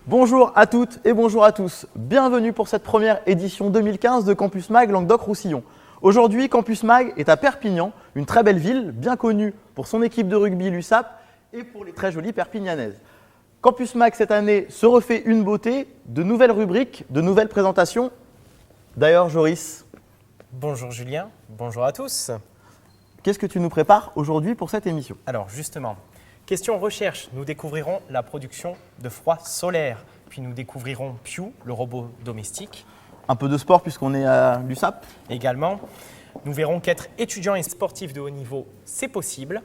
Bonjour à toutes et bonjour à tous. Bienvenue pour cette première édition 2015 de Campus Mag Languedoc-Roussillon. Aujourd'hui, Campus Mag est à Perpignan, une très belle ville, bien connue pour son équipe de rugby l'USAP et pour les très jolies Perpignanaises. Campus Mag cette année se refait une beauté, de nouvelles rubriques, de nouvelles présentations. D'ailleurs, Joris. Bonjour Julien, bonjour à tous. Qu'est-ce que tu nous prépares aujourd'hui pour cette émission? Alors justement, question recherche, nous découvrirons la production de froid solaire, puis nous découvrirons Pew, le robot domestique. Un peu de sport puisqu'on est à l'USAP. Également, nous verrons qu'être étudiant et sportif de haut niveau, c'est possible.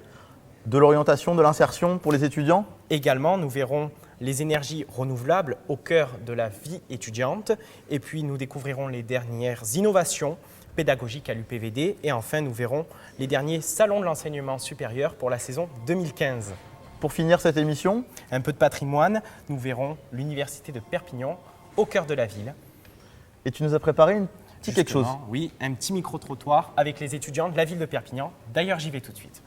De l'orientation, de l'insertion pour les étudiants. Également, nous verrons les énergies renouvelables au cœur de la vie étudiante. Et puis, nous découvrirons les dernières innovations pédagogiques à l'UPVD. Et enfin, nous verrons les derniers salons de l'enseignement supérieur pour la saison 2015. Pour finir cette émission, un peu de patrimoine, nous verrons l'université de Perpignan au cœur de la ville. Et tu nous as préparé un petit quelque chose. Oui, un petit micro-trottoir avec les étudiants de la ville de Perpignan. D'ailleurs, j'y vais tout de suite.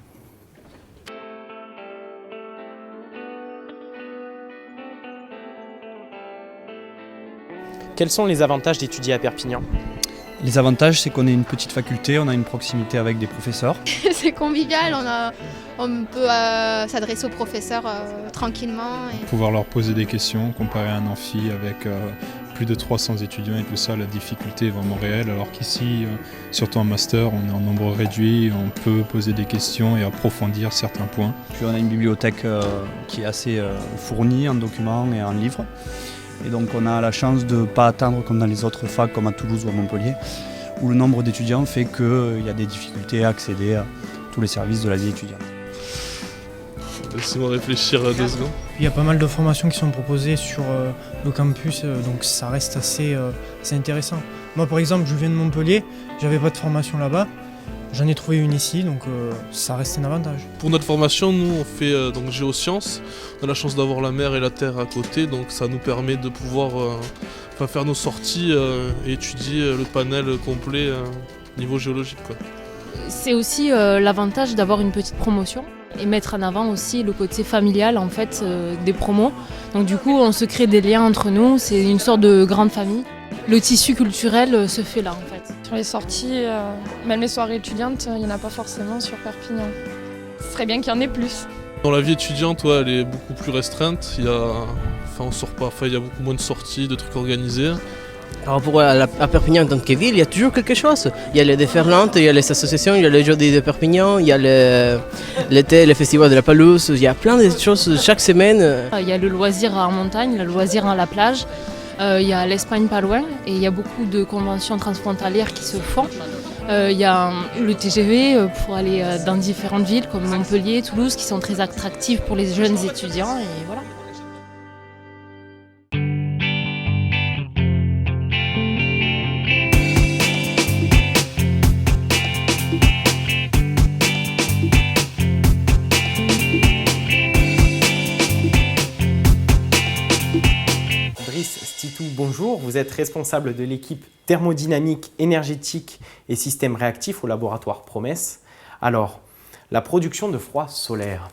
Quels sont les avantages d'étudier à Perpignan ? Les avantages, c'est qu'on est une petite faculté, on a une proximité avec des professeurs. C'est convivial, on peut s'adresser aux professeurs tranquillement. Pouvoir leur poser des questions, comparer un amphi avec plus de 300 étudiants et tout ça, la difficulté est vraiment réelle. Alors qu'ici, surtout en master, on est en nombre réduit, on peut poser des questions et approfondir certains points. Puis on a une bibliothèque qui est assez fournie en documents et en livres. Et donc on a la chance de ne pas atteindre comme dans les autres facs, comme à Toulouse ou à Montpellier, où le nombre d'étudiants fait qu'il y a des difficultés à accéder à tous les services de la vie étudiante. Laissez-moi réfléchir 2 secondes. Il y a pas mal de formations qui sont proposées sur le campus, donc ça reste assez intéressant. Moi par exemple, je viens de Montpellier, j'avais pas de formation là-bas. J'en ai trouvé une ici, donc ça reste un avantage. Pour notre formation, nous on fait donc géosciences. On a la chance d'avoir la mer et la terre à côté, donc ça nous permet de pouvoir faire nos sorties et étudier le panel complet niveau géologique, quoi. C'est aussi l'avantage d'avoir une petite promotion et mettre en avant aussi le côté familial en fait des promos. Donc du coup, on se crée des liens entre nous, c'est une sorte de grande famille. Le tissu culturel se fait là en fait. Sur les sorties, même les soirées étudiantes, il n'y en a pas forcément sur Perpignan. Ce serait bien qu'il y en ait plus. Dans la vie étudiante, ouais, elle est beaucoup plus restreinte. Il y a beaucoup moins de sorties, de trucs organisés. Par rapport à Perpignan en tant que ville, il y a toujours quelque chose. Il y a les déferlantes, il y a les associations, il y a les Jeudis de Perpignan, il y a l'été, le festival de la Palouse. Il y a plein de choses chaque semaine. Il y a le loisir en montagne, le loisir à la plage. Il y a l'Espagne pas loin et il y a beaucoup de conventions transfrontalières qui se font. Il y a le TGV pour aller dans différentes villes comme Montpellier, Toulouse qui sont très attractives pour les jeunes étudiants et voilà. Bonjour, vous êtes responsable de l'équipe thermodynamique, énergétique et systèmes réactifs au laboratoire Promesse. Alors, la production de froid solaire,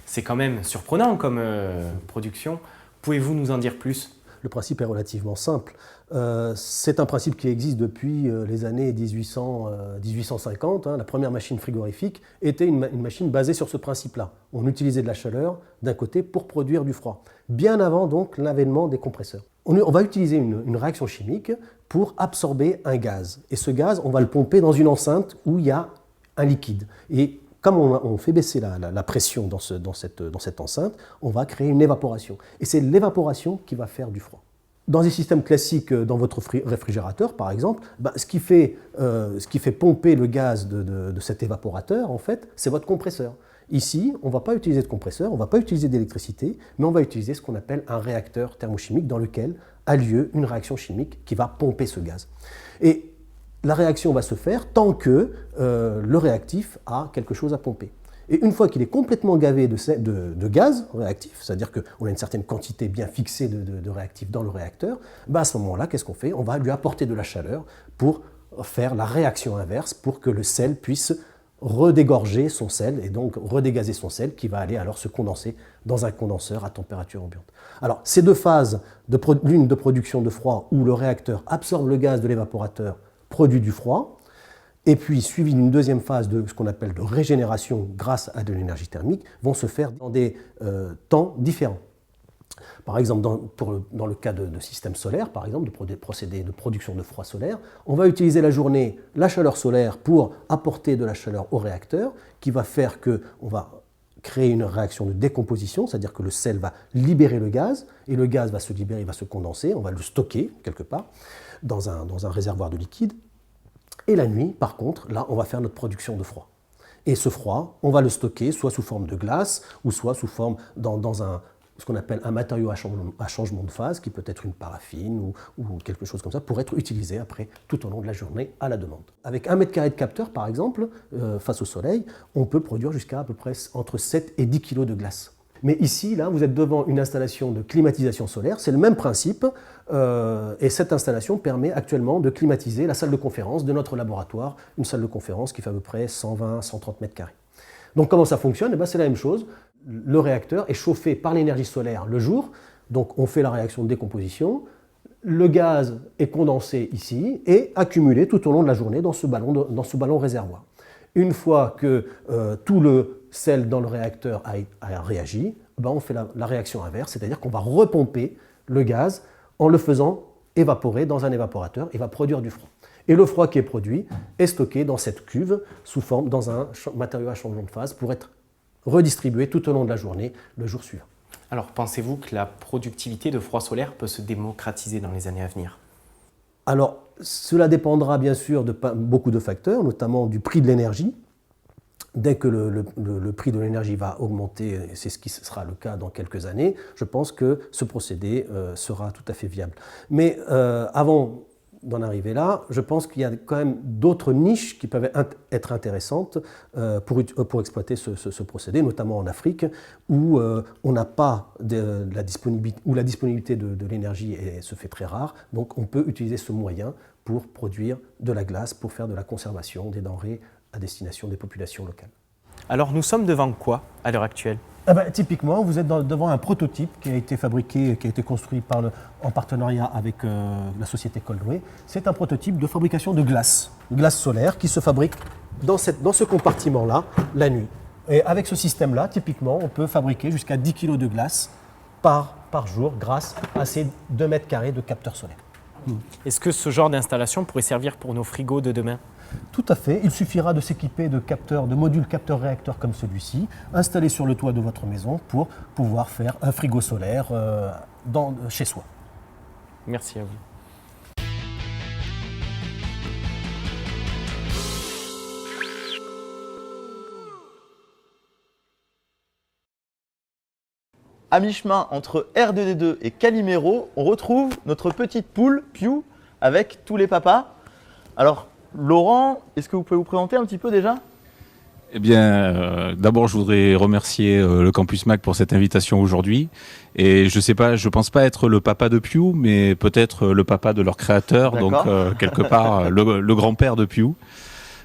c'est quand même surprenant comme production. Pouvez-vous nous en dire plus ? Le principe est relativement simple. C'est un principe qui existe depuis les années 1850. La première machine frigorifique était une machine basée sur ce principe-là. On utilisait de la chaleur d'un côté pour produire du froid, bien avant donc l'avènement des compresseurs. On va utiliser une réaction chimique pour absorber un gaz. Et ce gaz, on va le pomper dans une enceinte où il y a un liquide. Et comme on fait baisser la pression dans cette enceinte, on va créer une évaporation. Et c'est l'évaporation qui va faire du froid. Dans des systèmes classiques, dans votre réfrigérateur par exemple, ce qui fait pomper le gaz de cet évaporateur, en fait, c'est votre compresseur. Ici, on ne va pas utiliser de compresseur, on ne va pas utiliser d'électricité, mais on va utiliser ce qu'on appelle un réacteur thermochimique dans lequel a lieu une réaction chimique qui va pomper ce gaz. Et la réaction va se faire tant que le réactif a quelque chose à pomper. Et une fois qu'il est complètement gavé de gaz réactif, c'est-à-dire qu'on a une certaine quantité bien fixée de réactif dans le réacteur, à ce moment-là, qu'est-ce qu'on fait ? On va lui apporter de la chaleur pour faire la réaction inverse, pour que le sel puisse redégorger son sel et donc redégazer son sel qui va aller alors se condenser dans un condenseur à température ambiante. Alors ces deux phases, l'une de production de froid où le réacteur absorbe le gaz de l'évaporateur, produit du froid, et puis suivi d'une deuxième phase de ce qu'on appelle de régénération grâce à de l'énergie thermique, vont se faire dans des temps différents. Par exemple, dans le cas de systèmes solaires, par exemple, de procédés de production de froid solaire, on va utiliser la journée, la chaleur solaire pour apporter de la chaleur au réacteur, qui va faire qu'on va créer une réaction de décomposition, c'est-à-dire que le sel va libérer le gaz, et le gaz va se libérer, il va se condenser, on va le stocker quelque part dans un réservoir de liquide. Et la nuit, par contre, là, on va faire notre production de froid. Et ce froid, on va le stocker soit sous forme de glace, ou soit sous forme dans ce qu'on appelle un matériau à changement de phase, qui peut être une paraffine ou quelque chose comme ça, pour être utilisé après tout au long de la journée à la demande. Avec 1 mètre carré de capteur, par exemple, face au soleil, on peut produire jusqu'à à peu près entre 7 et 10 kg de glace. Mais ici, là, vous êtes devant une installation de climatisation solaire, c'est le même principe, et cette installation permet actuellement de climatiser la salle de conférence de notre laboratoire, une salle de conférence qui fait à peu près 120-130 mètres carrés. Donc comment ça fonctionne? C'est la même chose. Le réacteur est chauffé par l'énergie solaire le jour, donc on fait la réaction de décomposition, le gaz est condensé ici et accumulé tout au long de la journée dans ce ballon réservoir. Une fois que tout le sel dans le réacteur a réagi, on fait la réaction inverse, c'est-à-dire qu'on va repomper le gaz en le faisant évaporer dans un évaporateur, il va produire du froid. Et le froid qui est produit est stocké dans cette cuve sous forme dans un matériau à changement de phase pour être redistribué tout au long de la journée, le jour suivant. Alors, pensez-vous que la productivité de froid solaire peut se démocratiser dans les années à venir? Alors, cela dépendra bien sûr de beaucoup de facteurs, notamment du prix de l'énergie. Dès que le prix de l'énergie va augmenter, et c'est ce qui sera le cas dans quelques années, je pense que ce procédé sera tout à fait viable. Mais avant d'en arriver là, je pense qu'il y a quand même d'autres niches qui peuvent être intéressantes pour exploiter ce procédé, notamment en Afrique, où on n'a pas la disponibilité de l'énergie se fait très rare. Donc on peut utiliser ce moyen pour produire de la glace, pour faire de la conservation des denrées à destination des populations locales. Alors nous sommes devant quoi à l'heure actuelle? Typiquement, vous êtes devant un prototype qui a été fabriqué, qui a été construit en partenariat avec la société Coldway. C'est un prototype de fabrication de glace solaire qui se fabrique dans ce compartiment-là la nuit. Et avec ce système-là, typiquement, on peut fabriquer jusqu'à 10 kg de glace par jour grâce à ces 2 mètres carrés de capteurs solaires. Est-ce que ce genre d'installation pourrait servir pour nos frigos de demain? Tout à fait. Il suffira de s'équiper de modules capteurs-réacteurs comme celui-ci, installés sur le toit de votre maison pour pouvoir faire un frigo solaire chez soi. Merci à vous. À mi-chemin entre R2D2 et Calimero, on retrouve notre petite poule, Pew, avec tous les papas. Alors, Laurent, est-ce que vous pouvez vous présenter un petit peu déjà? Eh bien, d'abord, je voudrais remercier le Campus Mag pour cette invitation aujourd'hui. Et je pense pas être le papa de Pew, mais peut-être le papa de leur créateur, donc quelque part le grand-père de Pew.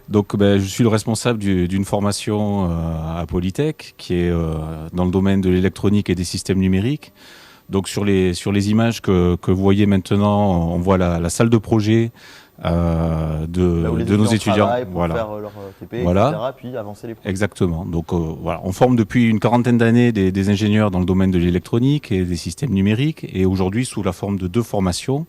Donc, je suis le responsable d'une formation à Polytech, qui est dans le domaine de l'électronique et des systèmes numériques. Donc, sur les images que vous voyez maintenant, on voit la salle de projet de nos étudiants, pour faire leur TP, voilà. etc., puis avancer les projets. Exactement. Donc on forme depuis une quarantaine d'années des ingénieurs dans le domaine de l'électronique et des systèmes numériques, et aujourd'hui sous la forme de 2 formations.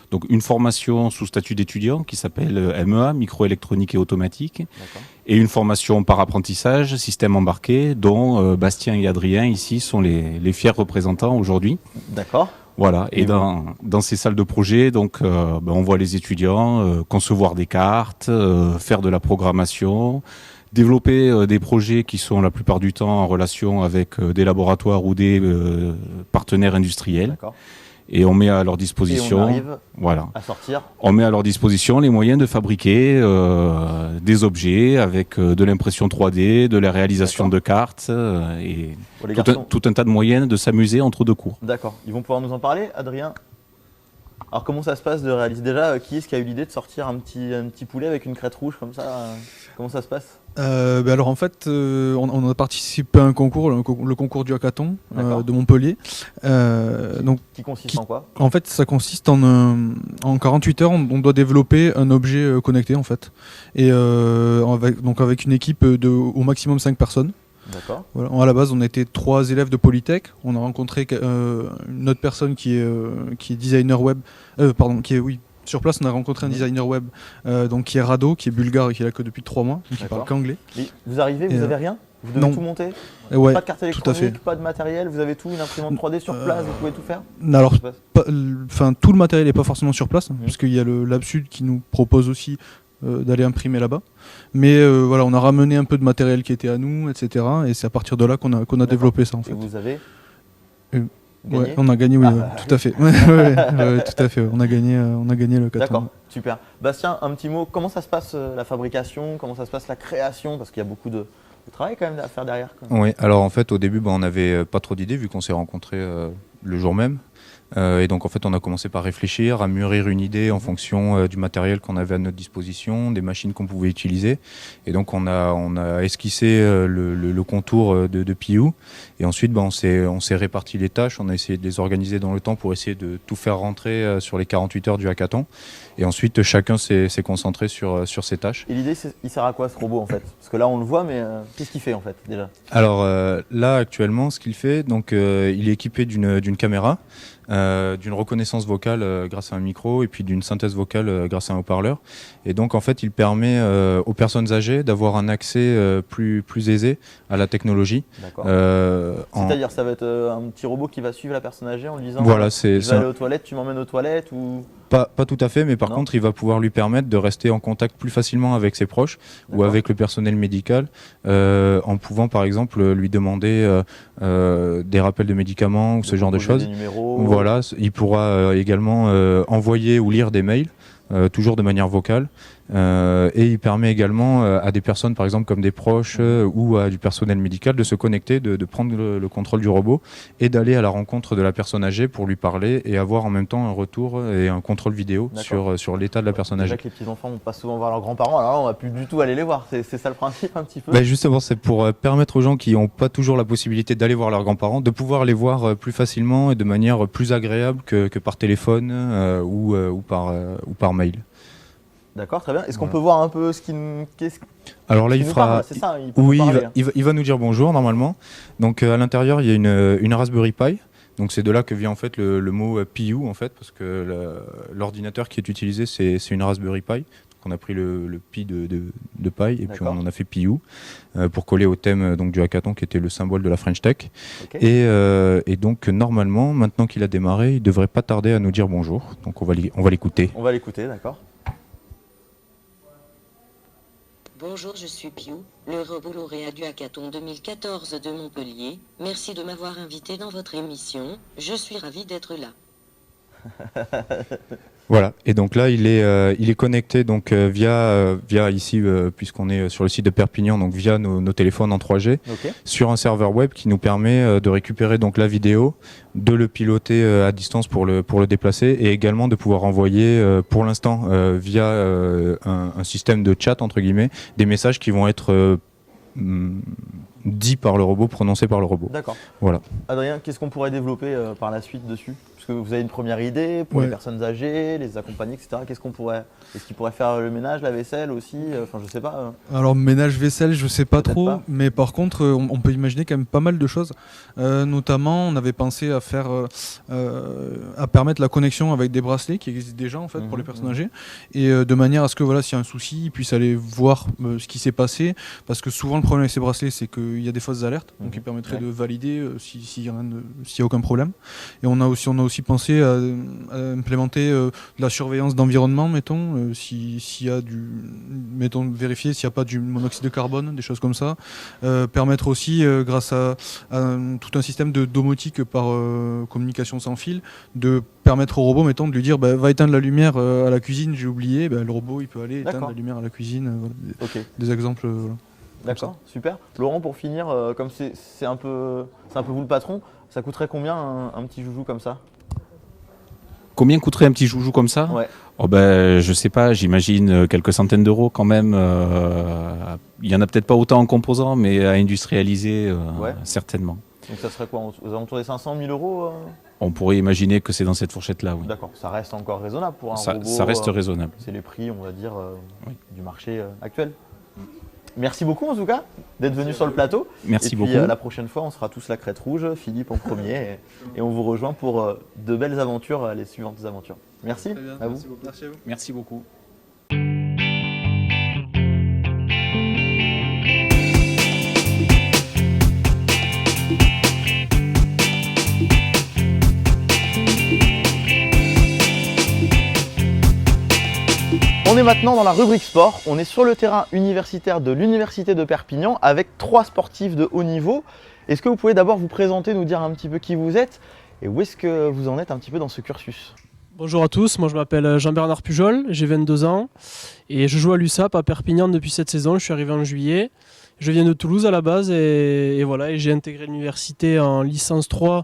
Donc une formation sous statut d'étudiant qui s'appelle MEA, microélectronique et automatique, et une formation par apprentissage, système embarqué, dont Bastien et Adrien ici sont les fiers représentants aujourd'hui. D'accord. Voilà, et dans ces salles de projet, donc, on voit les étudiants concevoir des cartes, faire de la programmation, développer des projets qui sont la plupart du temps en relation avec des laboratoires ou des partenaires industriels. Et on met à leur disposition, et on arrive à sortir. On met à leur disposition les moyens de fabriquer des objets avec de l'impression 3D, de la réalisation de cartes et tout un tas de moyens de s'amuser entre 2 cours. D'accord. Ils vont pouvoir nous en parler, Adrien? Alors comment ça se passe de réaliser déjà? Qui est-ce qui a eu l'idée de sortir un petit poulet avec une crête rouge comme ça? Comment ça se passe? Alors en fait, on a participé à un concours, le concours du hackathon de Montpellier. Qui consiste en quoi? En fait, ça consiste en 48 heures, on doit développer un objet connecté en fait. Et avec une équipe de au maximum 5 personnes. D'accord. Voilà. À la base, on était 3 élèves de Polytech. On a rencontré une autre personne qui est designer web, sur place, on a rencontré un designer web donc qui est Rado, qui est bulgare et qui est là que depuis 3 mois, donc il parle qu'anglais. Vous arrivez, vous avez rien? Vous devez tout monter? Ouais, pas de carte électronique, pas de matériel, vous avez tout, une imprimante 3D sur place, vous pouvez tout faire? Alors, tout le matériel n'est pas forcément sur place, parce qu'il y a le Lab Sud qui nous propose aussi d'aller imprimer là-bas. Mais voilà, on a ramené un peu de matériel qui était à nous, etc. Et c'est à partir de là qu'on a développé ça en fait. Et vous avez Ouais, on a gagné, oui, tout à fait. Tout à fait. On a gagné le hackathon. D'accord, super. Bastien, un petit mot. Comment ça se passe la fabrication? Comment ça se passe la création? Parce qu'il y a beaucoup de travail quand même à faire derrière. Oui, alors en fait, au début, on n'avait pas trop d'idées vu qu'on s'est rencontrés le jour même. Et donc en fait on a commencé par réfléchir, à mûrir une idée en fonction du matériel qu'on avait à notre disposition, des machines qu'on pouvait utiliser. Et donc on a esquissé le contour de Piou. Et ensuite on s'est réparti les tâches, on a essayé de les organiser dans le temps pour essayer de tout faire rentrer sur les 48 heures du hackathon. Et ensuite chacun s'est concentré sur ses tâches. Et l'idée, il sert à quoi ce robot en fait? Parce que là on le voit, mais qu'est-ce qu'il fait en fait déjà? Alors là actuellement ce qu'il fait, donc il est équipé d'une caméra. D'une reconnaissance vocale grâce à un micro et puis d'une synthèse vocale grâce à un haut-parleur. Et donc en fait il permet aux personnes âgées d'avoir un accès plus aisé à la technologie. C'est-à-dire ça va être un petit robot qui va suivre la personne âgée en lui disant voilà, je vais aller aux toilettes, tu m'emmènes aux toilettes ou... Pas tout à fait, mais par contre, il va pouvoir lui permettre de rester en contact plus facilement avec ses proches ou avec le personnel médical, en pouvant par exemple lui demander des rappels de médicaments ou ce genre de choses. Voilà, il pourra également envoyer ou lire des mails, toujours de manière vocale. Et il permet également à des personnes, par exemple comme des proches ou à du personnel médical, de se connecter, de prendre le contrôle du robot et d'aller à la rencontre de la personne âgée pour lui parler et avoir en même temps un retour et un contrôle vidéo sur l'état de la personne âgée. Déjà que les petits-enfants ne vont pas souvent voir leurs grands-parents, alors là on ne va plus du tout aller les voir, c'est ça le principe un petit peu? Justement, c'est pour permettre aux gens qui n'ont pas toujours la possibilité d'aller voir leurs grands-parents, de pouvoir les voir plus facilement et de manière plus agréable que par téléphone ou par mail. D'accord, très bien. Est-ce qu'on peut voir un peu ce qui Alors là, il fera. C'est ça, il va nous dire bonjour normalement. Donc à l'intérieur, il y a une Raspberry Pi. Donc c'est de là que vient en fait le mot Piou en fait, parce que l'ordinateur qui est utilisé c'est une Raspberry Pi. Donc on a pris le Pi de Pi et puis on en a fait Piou pour coller au thème donc du hackathon qui était le symbole de la French Tech. Et donc normalement, maintenant qu'il a démarré, il devrait pas tarder à nous dire bonjour. Donc on va l'écouter. On va l'écouter, d'accord. Bonjour, je suis Piou, le robot lauréat du hackathon 2014 de Montpellier. Merci de m'avoir invité dans votre émission. Je suis ravi d'être là. Voilà, et donc là il est connecté donc via ici puisqu'on est sur le site de Perpignan, donc via nos téléphones en 3G sur un serveur web qui nous permet de récupérer donc la vidéo, de le piloter à distance pour le déplacer et également de pouvoir envoyer pour l'instant via un système de chat entre guillemets des messages qui vont être dits par le robot, prononcés par le robot. D'accord. Voilà. Adrien, qu'est-ce qu'on pourrait développer par la suite dessus? Parce que vous avez une première idée pour les personnes âgées, les accompagner, etc. Est-ce qu'il pourrait faire le ménage, la vaisselle aussi? Enfin, je sais pas. Alors ménage, vaisselle, je sais pas trop, mais par contre, on peut imaginer quand même pas mal de choses. Notamment, on avait pensé à permettre la connexion avec des bracelets qui existent déjà en fait pour les personnes âgées, et de manière à ce que voilà, s'il y a un souci, ils puissent aller voir ce qui s'est passé, parce que souvent le problème avec ces bracelets, c'est qu'il y a des fausses alertes, donc ils permettraient de valider s'il y a aucun problème. Et on a aussi pensé à implémenter de la surveillance d'environnement, mettons, s'il y a vérifier s'il n'y a pas du monoxyde de carbone, des choses comme ça. Permettre aussi, grâce à tout un système de domotique par communication sans fil, de permettre au robot, mettons, de lui dire va éteindre la lumière à la cuisine, j'ai oublié, le robot il peut aller éteindre la lumière à la cuisine. Des exemples. D'accord, super. Laurent, pour finir, comme c'est un peu vous le patron, ça coûterait combien un petit joujou comme ça? Combien coûterait un petit joujou comme ça? Oh ben, je sais pas, j'imagine quelques centaines d'euros quand même. Il y en a peut-être pas autant en composants, mais à industrialiser, certainement. Donc ça serait quoi, aux alentours des 500 000 euros On pourrait imaginer que c'est dans cette fourchette-là, oui. D'accord, ça reste encore raisonnable pour un robot. Ça reste raisonnable. C'est les prix, on va dire, du marché actuel. Merci beaucoup en tout cas d'être venu sur le plateau. Merci beaucoup. Et puis la prochaine fois, on sera tous la crête rouge, Philippe en premier, et on vous rejoint pour de belles aventures, les suivantes aventures. Merci à vous. Merci à vous. Merci beaucoup. On est maintenant dans la rubrique sport, on est sur le terrain universitaire de l'Université de Perpignan avec 3 sportifs de haut niveau. Est-ce que vous pouvez d'abord vous présenter, nous dire un petit peu qui vous êtes et où est-ce que vous en êtes un petit peu dans ce cursus? Bonjour à tous, moi je m'appelle Jean-Bernard Pujol, j'ai 22 ans et je joue à l'USAP à Perpignan depuis cette saison, je suis arrivé en juillet. Je viens de Toulouse à la base et voilà, et j'ai intégré l'université en licence 3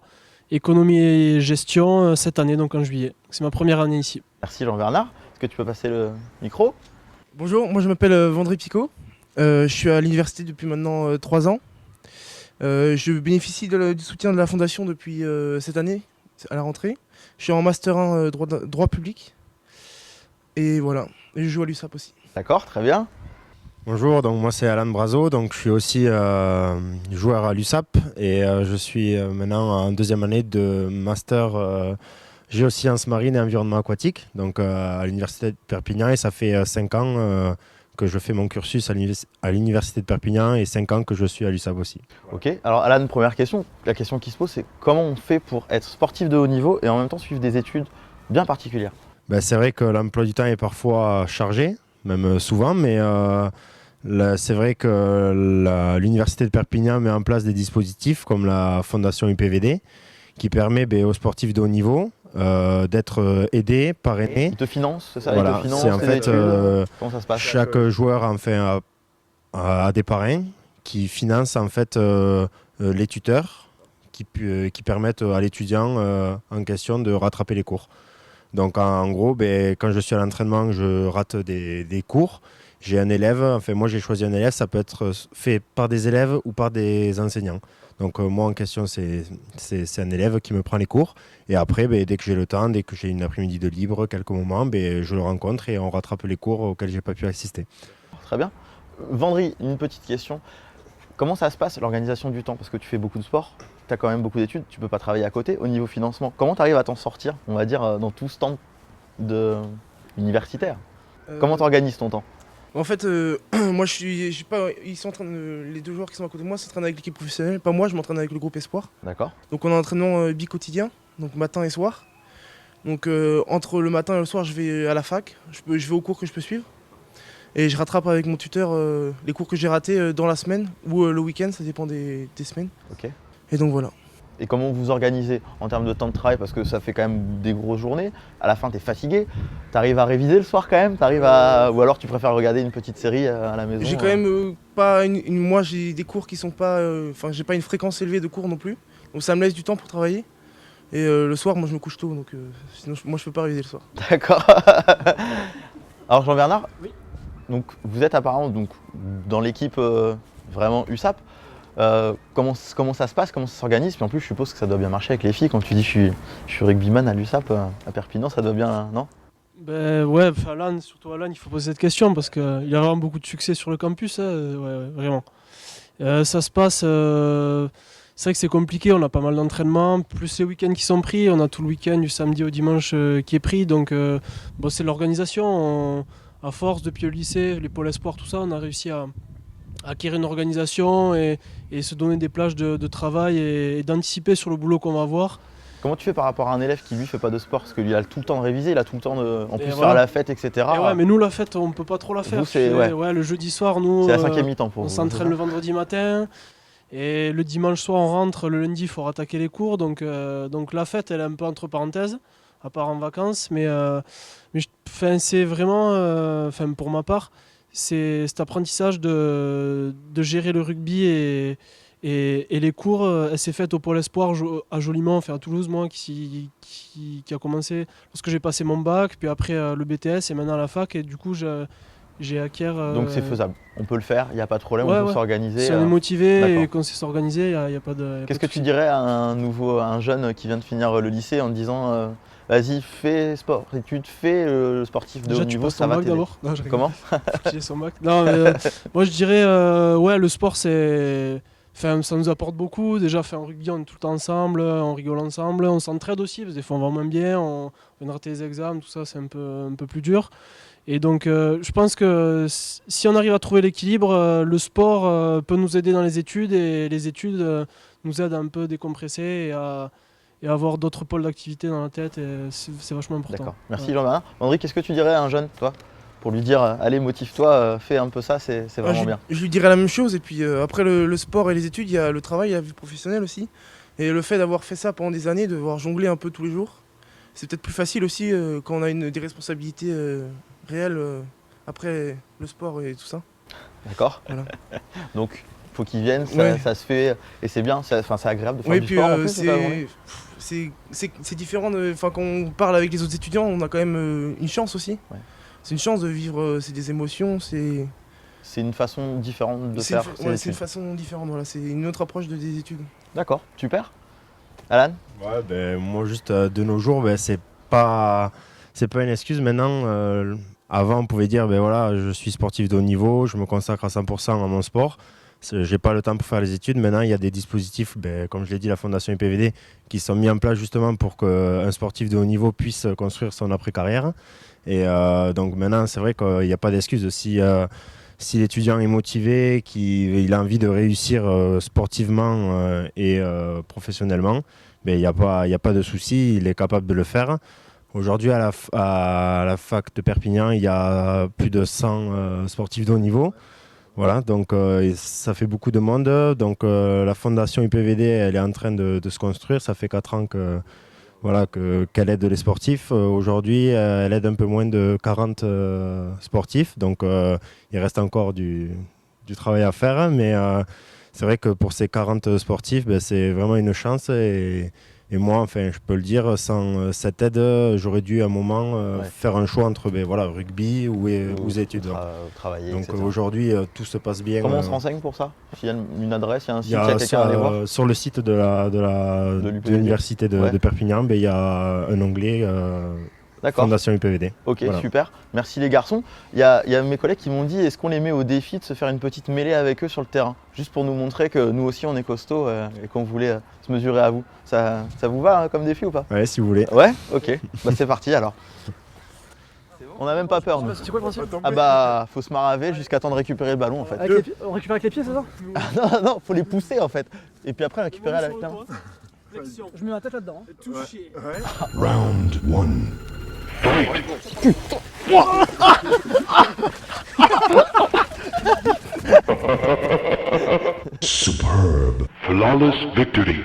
économie et gestion cette année, donc en juillet. C'est ma première année ici. Merci Jean-Bernard. Est-ce que tu peux passer le micro? Bonjour, moi je m'appelle Vendry Picot. Je suis à l'université depuis maintenant 3 ans. Je bénéficie du soutien de la fondation depuis cette année, à la rentrée. Je suis en master 1 droit public. Et voilà, et je joue à l'USAP aussi. D'accord, très bien. Bonjour, donc moi c'est Alan Brazo, donc je suis aussi joueur à l'USAP et je suis maintenant en 2e année de master géosciences marines et environnement aquatique, donc à l'université de Perpignan, et ça fait 5 ans que je fais mon cursus à l'université de Perpignan et 5 ans que je suis à l'USAP aussi. Ok, alors Alan, première question, la question qui se pose c'est comment on fait pour être sportif de haut niveau et en même temps suivre des études bien particulières? Ben, c'est vrai que l'emploi du temps est parfois chargé, même souvent, mais c'est vrai que l'université de Perpignan met en place des dispositifs comme la fondation UPVD qui permet aux sportifs de haut niveau d'être aidés, parrainés. Ils te financent, c'est ça? Voilà, ils te financent, c'est en fait comment ça se passe? chaque joueur a des parrains qui financent en fait les tuteurs qui permettent à l'étudiant en question de rattraper les cours. Donc en gros, quand je suis à l'entraînement, je rate des cours. J'ai un élève, enfin moi j'ai choisi un élève, ça peut être fait par des élèves ou par des enseignants. Donc moi en question c'est un élève qui me prend les cours et après dès que j'ai le temps, dès que j'ai une après-midi de libre, quelques moments, je le rencontre et on rattrape les cours auxquels j'ai pas pu assister. Très bien. Vendry, une petite question. Comment ça se passe l'organisation du temps? Parce que tu fais beaucoup de sport, tu as quand même beaucoup d'études, tu peux pas travailler à côté. Au niveau financement, comment tu arrives à t'en sortir, on va dire, dans tout ce temps universitaire? Comment tu organises ton temps? En fait, moi je suis pas. Ils sont en train les 2 joueurs qui sont à côté de moi s'entraînent avec l'équipe professionnelle. Pas moi, je m'entraîne avec le groupe Espoir. D'accord. Donc on a un entraînement bi-quotidien, donc matin et soir. Donc entre le matin et le soir, je vais à la fac, je vais aux cours que je peux suivre. Et je rattrape avec mon tuteur les cours que j'ai ratés dans la semaine ou le week-end, ça dépend des semaines. Ok. Et donc voilà. Et comment vous organisez en termes de temps de travail? Parce que ça fait quand même des grosses journées. À la fin, tu es fatigué. Tu arrives à réviser le soir quand même? Ou alors tu préfères regarder une petite série à la maison? J'ai quand même pas moi j'ai des cours qui sont pas. Enfin, j'ai pas une fréquence élevée de cours non plus. Donc ça me laisse du temps pour travailler. Et le soir, moi je me couche tôt. Donc sinon, moi je peux pas réviser le soir. D'accord. Alors Jean-Bernard, oui. Donc vous êtes apparemment dans l'équipe vraiment USAP. Comment ça se passe, comment ça s'organise? Puis en plus je suppose que ça doit bien marcher avec les filles. Quand tu dis je suis rugbyman à l'USAP à Perpignan, ça doit bien, non? Ouais, Alan, surtout Alan, il faut poser cette question parce qu'il a vraiment beaucoup de succès sur le campus, ouais, vraiment. Ça se passe, c'est vrai que c'est compliqué, on a pas mal d'entraînements, plus les week-ends qui sont pris, on a tout le week-end du samedi au dimanche qui est pris, donc c'est l'organisation. À force, depuis le lycée, les pôles espoirs, tout ça, on a réussi à acquérir une organisation et se donner des plages de travail et d'anticiper sur le boulot qu'on va avoir. Comment tu fais par rapport à un élève qui lui fait pas de sport? Parce que lui a tout le temps de réviser, il a tout le temps de faire la fête, etc. Et ouais, mais nous la fête on peut pas trop la faire. Le jeudi soir, nous c'est la 5e mi-temps pour on vous. s'entraîne le vendredi matin et le dimanche soir on rentre, le lundi il faut rattaquer les cours. Donc la fête elle est un peu entre parenthèses, à part en vacances. Mais c'est vraiment, pour ma part, c'est cet apprentissage de gérer le rugby et Et les cours, elle s'est faite au Pôle Espoir à Jolimont, enfin à Toulouse, moi, qui a commencé lorsque j'ai passé mon bac, puis après le BTS et maintenant à la fac. Et du coup, j'ai acquis. Donc c'est faisable, on peut le faire, il n'y a pas de problème, Ouais, on peut s'organiser. Si on est motivé et qu'on sait s'organiser, il n'y a pas de. Qu'est-ce que tu dirais à un jeune qui vient de finir le lycée en te disant vas-y, fais sport, études, fais le sportif de haut niveau, ça va t'aider. Comment? J'ai son bac. Non, mais, moi je dirais, ouais, le sport c'est. Enfin, ça nous apporte beaucoup. Déjà, en rugby, on est tout le temps ensemble, on rigole ensemble, on s'entraide aussi, parce que des fois on va moins bien, on vient de rater les examens, tout ça, c'est un peu plus dur. Et donc, je pense que si on arrive à trouver l'équilibre, le sport peut nous aider dans les études, et les études nous aident un peu à décompresser et à avoir d'autres pôles d'activité dans la tête, et c'est vachement important. D'accord, merci Jean-Bernard. André, qu'est-ce que tu dirais à un jeune, toi, pour lui dire allez, motive-toi, fais un peu ça, c'est vraiment bien? Je lui dirais la même chose, et puis après le sport et les études, il y a le travail, la vie professionnelle aussi. Et le fait d'avoir fait ça pendant des années, de devoir jongler un peu tous les jours, c'est peut-être plus facile aussi quand on a des responsabilités réelles après le sport et tout ça. D'accord. Voilà. Donc, il faut qu'ils viennent, Ouais. ça se fait, et c'est bien, c'est agréable de faire Oui, du puis sport en plus, toute la journée. c'est différent. Quand on parle avec les autres étudiants, on a quand même une chance aussi. Ouais. C'est une chance de vivre, c'est des émotions, c'est une façon différente de faire. C'est une façon différente, voilà, c'est une autre approche des études. D'accord, super. Alan? Ouais, ben, moi juste de nos jours, ben, c'est pas une excuse maintenant. Avant, on pouvait dire ben voilà, je suis sportif de haut niveau, je me consacre à 100% à mon sport. J'ai pas le temps pour faire les études. Maintenant, il y a des dispositifs, ben, comme je l'ai dit, la Fondation IPVD, qui sont mis en place justement pour qu'un sportif de haut niveau puisse construire son après-carrière. Et donc maintenant, c'est vrai qu'il n'y a pas d'excuse. Si l'étudiant est motivé, qu'il a envie de réussir sportivement et professionnellement, ben, il n'y a pas de souci, il est capable de le faire. Aujourd'hui, à la fac de Perpignan, il y a plus de 100 sportifs de haut niveau. Voilà, donc ça fait beaucoup de monde. Donc la fondation IPVD, elle est en train de se construire. Ça fait 4 ans qu'elle aide les sportifs. Aujourd'hui, elle aide un peu moins de 40 sportifs. Donc il reste encore du travail à faire. Mais c'est vrai que pour ces 40 sportifs, ben, c'est vraiment une chance. Et moi, enfin, je peux le dire, sans cette aide, j'aurais dû à un moment faire un choix entre rugby ou études. Travailler, donc etc. Aujourd'hui, tout se passe bien. Comment on se renseigne pour ça? S'il y a une adresse, il y a un site, il y a quelqu'un à aller voir? Sur le site de l'université de Perpignan, ben, il y a un onglet Fondation IPVD. Ok, Voilà. super. Merci les garçons. Il y a mes collègues qui m'ont dit, est-ce qu'on les met au défi de se faire une petite mêlée avec eux sur le terrain? Juste pour nous montrer que nous aussi on est costaud et qu'on voulait se mesurer à vous. Ça vous va hein, comme défi ou pas? Ouais, si vous voulez. Ouais, ok. Bah c'est parti alors. On n'a même pas peur. Nous. C'est quoi le principe? Ah bah faut se maraver jusqu'à temps de récupérer le ballon en fait. On récupère avec les pieds, c'est ça? Non, faut les pousser en fait. Et puis après récupérer avec la main. Je mets ma tête là-dedans. Touché. Round 1. Superb. Flawless victory.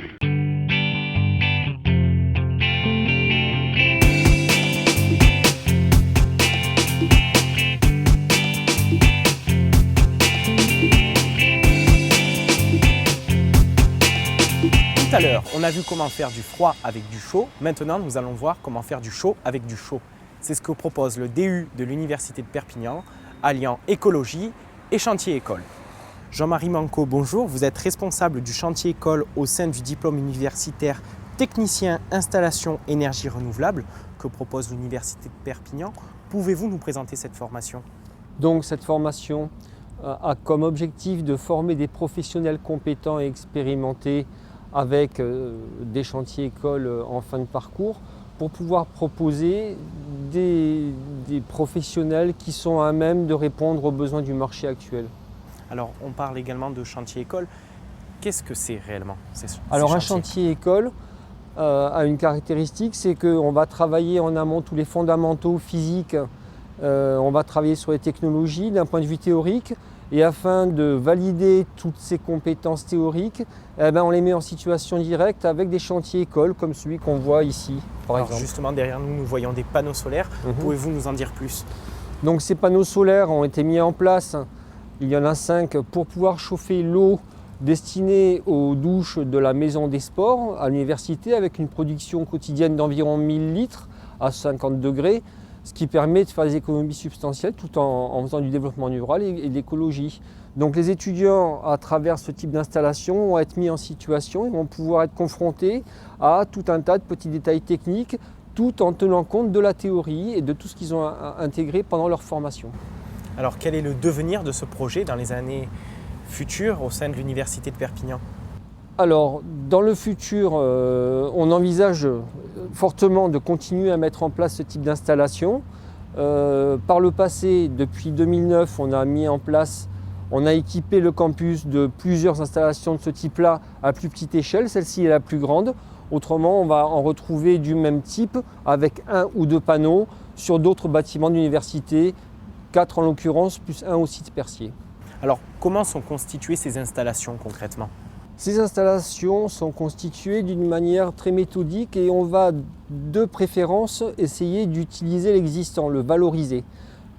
Tout à l'heure, on a vu comment faire du froid avec du chaud. Maintenant, nous allons voir comment faire du chaud avec du chaud. C'est ce que propose le DU de l'Université de Perpignan, alliant écologie et chantier école. Jean-Marie Manco, bonjour. Vous êtes responsable du chantier école au sein du diplôme universitaire technicien installation énergie renouvelable que propose l'Université de Perpignan. Pouvez-vous nous présenter cette formation? Donc cette formation a comme objectif de former des professionnels compétents et expérimentés avec des chantiers écoles en fin de parcours pour pouvoir proposer des professionnels qui sont à même de répondre aux besoins du marché actuel. Alors on parle également de chantier école. Qu'est-ce que c'est réellement Alors un chantier école a une caractéristique, c'est qu'on va travailler en amont tous les fondamentaux physiques, on va travailler sur les technologies d'un point de vue théorique. Et afin de valider toutes ces compétences théoriques, on les met en situation directe avec des chantiers écoles comme celui qu'on voit ici, par exemple. Justement, derrière nous, nous voyons des panneaux solaires. Pouvez-vous nous en dire plus? Donc ces panneaux solaires ont été mis en place, il y en a 5, pour pouvoir chauffer l'eau destiné aux douches de la Maison des Sports à l'université avec une production quotidienne d'environ 1000 litres à 50 degrés, ce qui permet de faire des économies substantielles tout en faisant du développement rural et de l'écologie. Donc les étudiants, à travers ce type d'installation, vont être mis en situation et vont pouvoir être confrontés à tout un tas de petits détails techniques, tout en tenant compte de la théorie et de tout ce qu'ils ont intégré pendant leur formation. Alors quel est le devenir de ce projet dans les années futures au sein de l'Université de Perpignan? Alors, dans le futur, on envisage fortement de continuer à mettre en place ce type d'installation. Par le passé, depuis 2009, on a équipé le campus de plusieurs installations de ce type-là à plus petite échelle. Celle-ci est la plus grande. Autrement, on va en retrouver du même type avec 1 ou 2 panneaux sur d'autres bâtiments d'université, 4 en l'occurrence, plus 1 au site Percier. Alors, comment sont constituées ces installations concrètement? Ces installations sont constituées d'une manière très méthodique et on va de préférence essayer d'utiliser l'existant, le valoriser.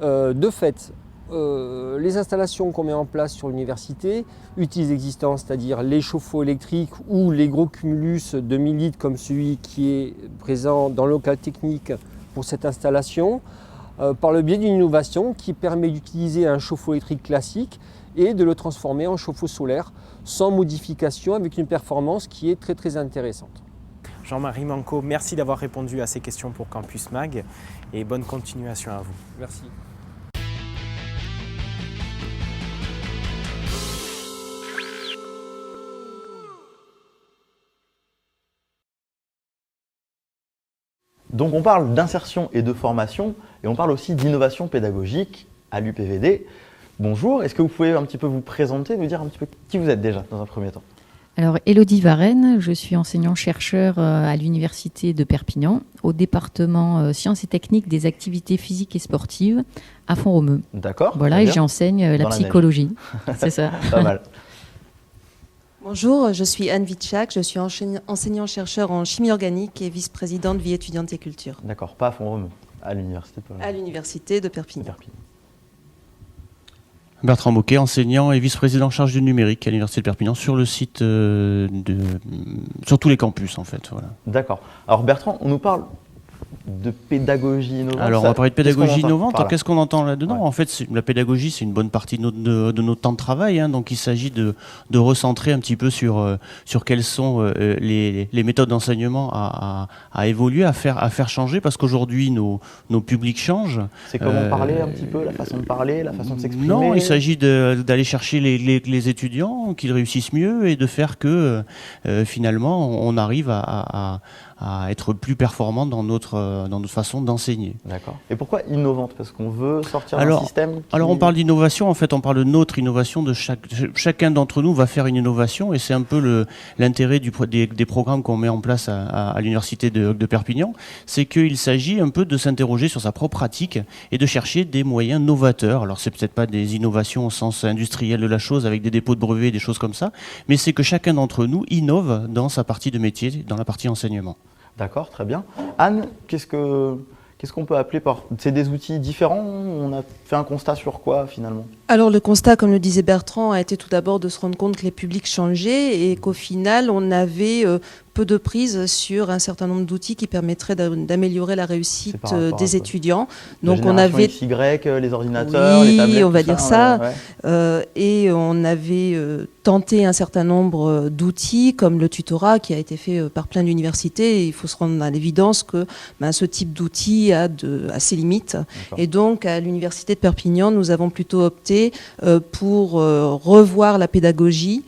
De fait, les installations qu'on met en place sur l'université utilisent l'existant, c'est-à-dire les chauffe-eau électriques ou les gros cumulus de 1000 litres comme celui qui est présent dans le local technique pour cette installation, par le biais d'une innovation qui permet d'utiliser un chauffe-eau électrique classique et de le transformer en chauffe-eau solaire sans modification avec une performance qui est très très intéressante. Jean-Marie Manco, merci d'avoir répondu à ces questions pour Campus Mag et bonne continuation à vous. Merci. Donc on parle d'insertion et de formation et on parle aussi d'innovation pédagogique à l'UPVD. Bonjour, est-ce que vous pouvez un petit peu vous présenter, nous dire un petit peu qui vous êtes déjà dans un premier temps? Alors, Élodie Varenne, je suis enseignant-chercheur à l'Université de Perpignan, au département sciences et techniques des activités physiques et sportives à Font-Romeu. D'accord. Voilà, et j'enseigne la psychologie. C'est ça. Pas mal. Bonjour, je suis Anne Witschak, je suis enseignant-chercheur en chimie organique et vice-présidente Vie étudiante et culture. D'accord, pas à Font-Romeu, à l'Université de Perpignan. À l'Université de Perpignan. Bertrand Boquet, enseignant et vice-président en charge du numérique à l'Université de Perpignan sur le site sur tous les campus en fait. Voilà. D'accord. Alors Bertrand, on nous parle de pédagogie innovante. Alors on va parler de pédagogie innovante. Qu'est-ce qu'on entend là-dedans? En fait, la pédagogie, c'est une bonne partie de notre temps de travail. Hein, donc il s'agit de recentrer un petit peu sur quelles sont les méthodes d'enseignement à évoluer, à faire changer, parce qu'aujourd'hui nos publics changent. C'est comment parler un petit peu, la façon de parler, la façon de s'exprimer? Non, il s'agit d'aller chercher les étudiants, qu'ils réussissent mieux et de faire que finalement on arrive à être plus performant dans notre façon d'enseigner. D'accord. Et pourquoi innovante? Parce qu'on veut sortir d'un système qui... Alors on parle d'innovation, en fait on parle de notre innovation, de chacun d'entre nous va faire une innovation et c'est un peu l'intérêt des programmes qu'on met en place à l'Université de Perpignan, c'est qu'il s'agit un peu de s'interroger sur sa propre pratique et de chercher des moyens novateurs. Alors c'est peut-être pas des innovations au sens industriel de la chose avec des dépôts de brevets, des choses comme ça, mais c'est que chacun d'entre nous innove dans sa partie de métier, dans la partie enseignement. D'accord, très bien. Anne, qu'est-ce qu'on peut appeler par... C'est des outils différents? On a fait un constat sur quoi finalement? Alors le constat, comme le disait Bertrand, a été tout d'abord de se rendre compte que les publics changeaient et qu'au final on avait peu de prise sur un certain nombre d'outils qui permettraient d'améliorer la réussite des étudiants. Donc on avait XY, les ordinateurs, oui, les tablettes, on va dire ça. Ouais. Et on avait tenté un certain nombre d'outils comme le tutorat qui a été fait par plein d'universités. Il faut se rendre à l'évidence que ce type d'outil a ses limites. Et donc à l'Université de Perpignan, nous avons plutôt opté pour revoir la pédagogie.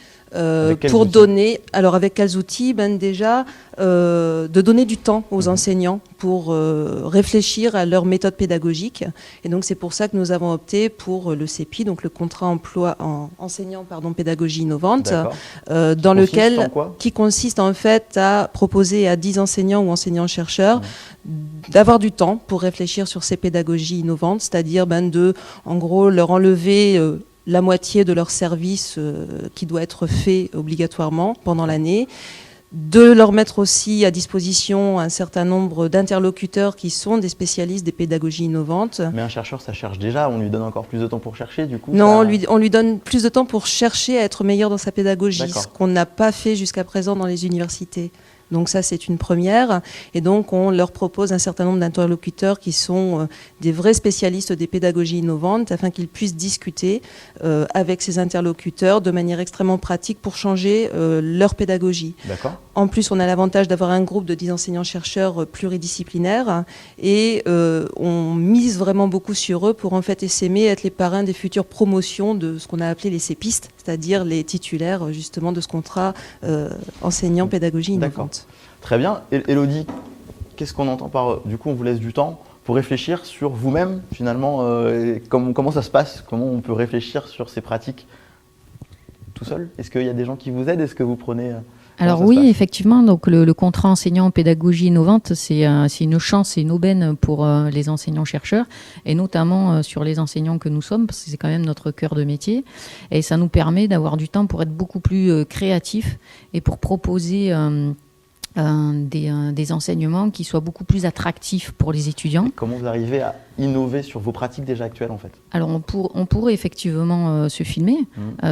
Pour donner, alors avec quels outils? Déjà, de donner du temps aux enseignants pour réfléchir à leur méthode pédagogique. Et donc c'est pour ça que nous avons opté pour le CEPI, donc le contrat emploi enseignant pédagogie innovante, dans lequel qui consiste en fait à proposer à 10 enseignants ou enseignants-chercheurs d'avoir du temps pour réfléchir sur ces pédagogies innovantes, c'est-à-dire en gros leur enlever la moitié de leur service qui doit être fait obligatoirement pendant l'année, de leur mettre aussi à disposition un certain nombre d'interlocuteurs qui sont des spécialistes des pédagogies innovantes. Mais un chercheur, ça cherche déjà, on lui donne encore plus de temps pour chercher, du coup Non, ça... on lui donne plus de temps pour chercher à être meilleur dans sa pédagogie, ce qu'on n'a pas fait jusqu'à présent dans les universités. Donc ça, c'est une première. Et donc, on leur propose un certain nombre d'interlocuteurs qui sont des vrais spécialistes des pédagogies innovantes afin qu'ils puissent discuter avec ces interlocuteurs de manière extrêmement pratique pour changer leur pédagogie. D'accord. En plus, on a l'avantage d'avoir un groupe de 10 enseignants-chercheurs pluridisciplinaires et on mise vraiment beaucoup sur eux pour en fait essaimer être les parrains des futures promotions de ce qu'on a appelé les CEPistes, c'est-à-dire les titulaires justement de ce contrat enseignant pédagogie innovante. Très bien. Élodie, qu'est-ce qu'on entend par... Du coup, on vous laisse du temps pour réfléchir sur vous-même, finalement, comment ça se passe, comment on peut réfléchir sur ces pratiques tout seul. Est-ce qu'il y a des gens qui vous aident? Est-ce que vous prenez... Alors oui, effectivement, donc le contrat enseignant en pédagogie innovante, c'est une chance et une aubaine pour les enseignants-chercheurs, et notamment sur les enseignants que nous sommes, parce que c'est quand même notre cœur de métier, et ça nous permet d'avoir du temps pour être beaucoup plus créatifs et pour proposer des enseignements qui soient beaucoup plus attractifs pour les étudiants. Comment vous arrivez à innover sur vos pratiques déjà actuelles en fait? Alors on pourrait effectivement se filmer,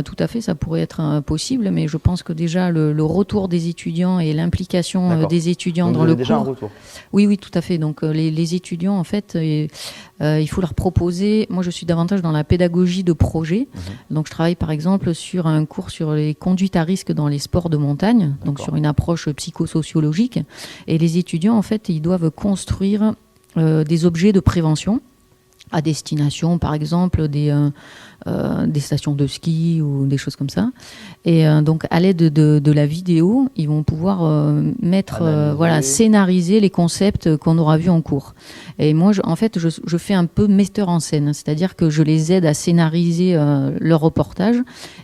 tout à fait, ça pourrait être possible, mais je pense que déjà le retour des étudiants et l'implication des étudiants dans le déjà cours... un retour. Oui, tout à fait. Donc les étudiants, en fait, il faut leur proposer... Moi, je suis davantage dans la pédagogie de projet. Donc je travaille par exemple sur un cours sur les conduites à risque dans les sports de montagne, donc sur une approche psychosociologique. Et les étudiants, en fait, ils doivent construire des objets de prévention à destination, par exemple, des stations de ski ou des choses comme ça. Et donc, à l'aide de la vidéo, ils vont pouvoir scénariser les concepts qu'on aura vus en cours. Et moi, en fait, je fais un peu metteur en scène, c'est-à-dire que je les aide à scénariser leur reportage.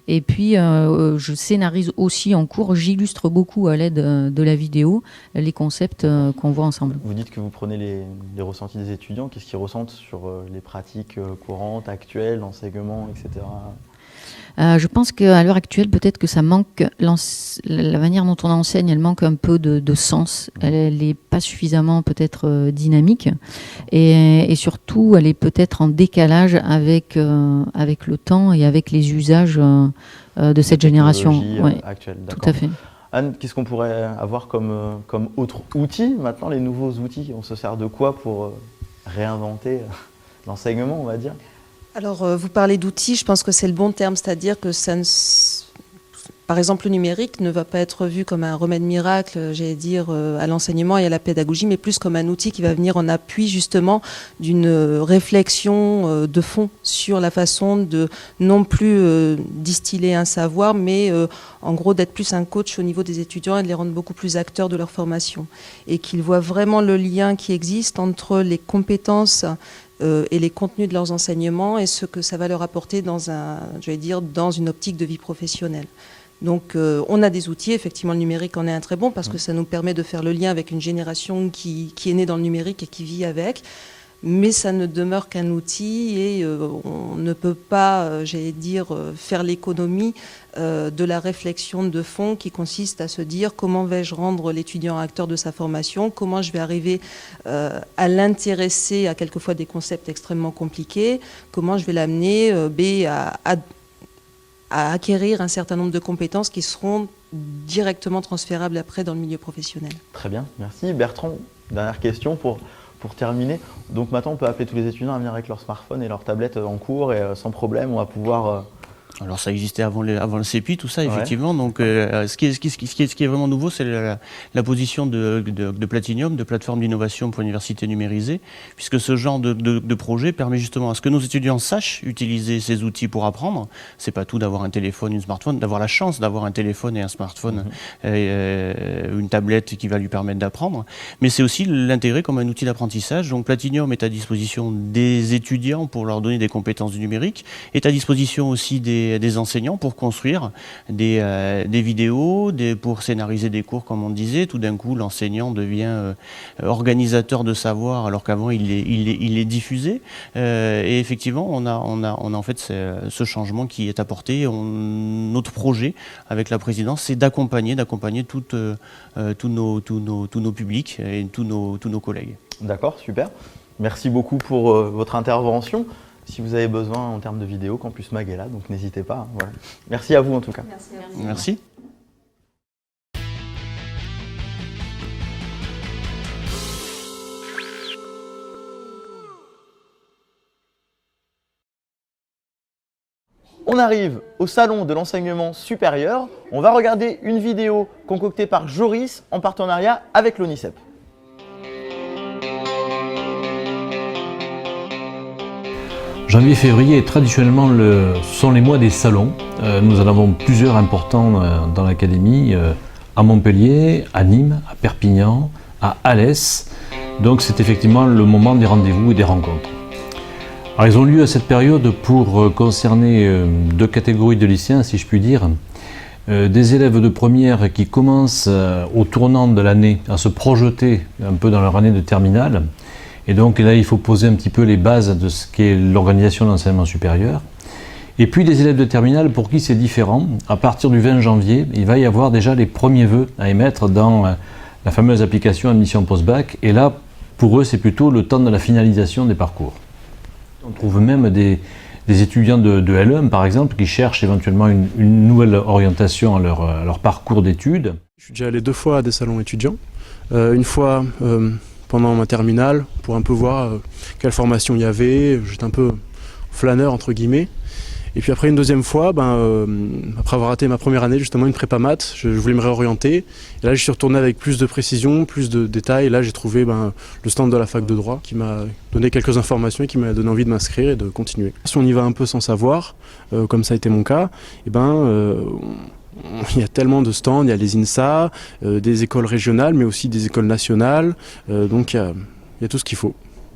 Et puis, je scénarise aussi en cours, j'illustre beaucoup à l'aide de la vidéo les concepts qu'on voit ensemble. Vous dites que vous prenez les ressentis des étudiants. Qu'est-ce qu'ils ressentent sur les pratiques courantes, actuelles, l'enseignement, etc. Je pense qu'à l'heure actuelle, peut-être que ça manque, la manière dont on enseigne, elle manque un peu de sens. Elle n'est pas suffisamment peut-être dynamique. Et surtout, elle est peut-être en décalage avec le temps et avec les usages de cette génération. Actuelle, tout à fait. Anne, qu'est-ce qu'on pourrait avoir comme autre outil maintenant, les nouveaux outils? On se sert de quoi pour réinventer l'enseignement, on va dire? Alors, vous parlez d'outils, je pense que c'est le bon terme, c'est-à-dire que par exemple, le numérique ne va pas être vu comme un remède miracle, j'allais dire, à l'enseignement et à la pédagogie, mais plus comme un outil qui va venir en appui justement d'une réflexion de fond sur la façon de non plus distiller un savoir, mais en gros d'être plus un coach au niveau des étudiants et de les rendre beaucoup plus acteurs de leur formation. Et qu'ils voient vraiment le lien qui existe entre les compétences et les contenus de leurs enseignements et ce que ça va leur apporter dans une optique de vie professionnelle. Donc on a des outils, effectivement le numérique en est un très bon parce que ça nous permet de faire le lien avec une génération qui est née dans le numérique et qui vit avec, mais ça ne demeure qu'un outil et on ne peut pas, faire l'économie de la réflexion de fond qui consiste à se dire comment vais-je rendre l'étudiant acteur de sa formation, comment je vais arriver à l'intéresser à quelquefois des concepts extrêmement compliqués, comment je vais l'amener à acquérir un certain nombre de compétences qui seront directement transférables après dans le milieu professionnel. Très bien, merci. Bertrand, dernière question pour terminer. Donc maintenant, on peut appeler tous les étudiants à venir avec leur smartphone et leur tablette en cours et sans problème, on va pouvoir... Alors ça existait avant le CEPI, tout ça, effectivement. Donc ce qui est vraiment nouveau, c'est la position de Platinium, de plateforme d'innovation pour l'université numérisée, puisque ce genre de projet permet justement à ce que nos étudiants sachent utiliser ces outils pour apprendre. C'est pas tout d'avoir un téléphone, un smartphone, d'avoir la chance d'avoir un téléphone et un smartphone, une tablette qui va lui permettre d'apprendre. Mais c'est aussi l'intérêt comme un outil d'apprentissage. Donc Platinium est à disposition des étudiants pour leur donner des compétences du numérique, est à disposition aussi des des enseignants pour construire des vidéos, pour scénariser des cours comme on disait. Tout d'un coup, l'enseignant devient organisateur de savoir alors qu'avant il est diffusé. Et effectivement, on a en fait ce changement qui est apporté. Notre projet avec la présidence, c'est d'accompagner tous nos publics et tous nos collègues. D'accord, super. Merci beaucoup pour votre intervention. Si vous avez besoin en termes de vidéos, Campus Mag est là, donc n'hésitez pas. Voilà. Merci à vous en tout cas. Merci. On arrive au salon de l'enseignement supérieur. On va regarder une vidéo concoctée par Joris en partenariat avec l'ONICEP. Janvier-février, traditionnellement, sont les mois des salons. Nous en avons plusieurs importants dans l'académie, à Montpellier, à Nîmes, à Perpignan, à Alès. Donc c'est effectivement le moment des rendez-vous et des rencontres. Alors, ils ont lieu à cette période pour concerner deux catégories de lycéens, si je puis dire. Des élèves de première qui commencent au tournant de l'année à se projeter un peu dans leur année de terminale. Et donc là, il faut poser un petit peu les bases de ce qu'est l'organisation de l'enseignement supérieur. Et puis des élèves de terminale pour qui c'est différent. À partir du 20 janvier, il va y avoir déjà les premiers vœux à émettre dans la fameuse application admission post-bac. Et là, pour eux, c'est plutôt le temps de la finalisation des parcours. On trouve même des étudiants de L1, par exemple, qui cherchent éventuellement une nouvelle orientation à leur parcours d'études. Je suis déjà allé 2 fois à des salons étudiants. Une fois pendant ma terminale, pour un peu voir quelle formation il y avait. J'étais un peu flâneur, entre guillemets. Et puis après une deuxième fois, après avoir raté ma première année, justement une prépa maths, je voulais me réorienter. Et là, je suis retourné avec plus de précision, plus de détails. Et là, j'ai trouvé le stand de la fac de droit qui m'a donné quelques informations et qui m'a donné envie de m'inscrire et de continuer. Si on y va un peu sans savoir, comme ça a été mon cas, il y a tellement de stands, il y a les INSA, des écoles régionales, mais aussi des écoles nationales. Donc il y a tout ce qu'il faut.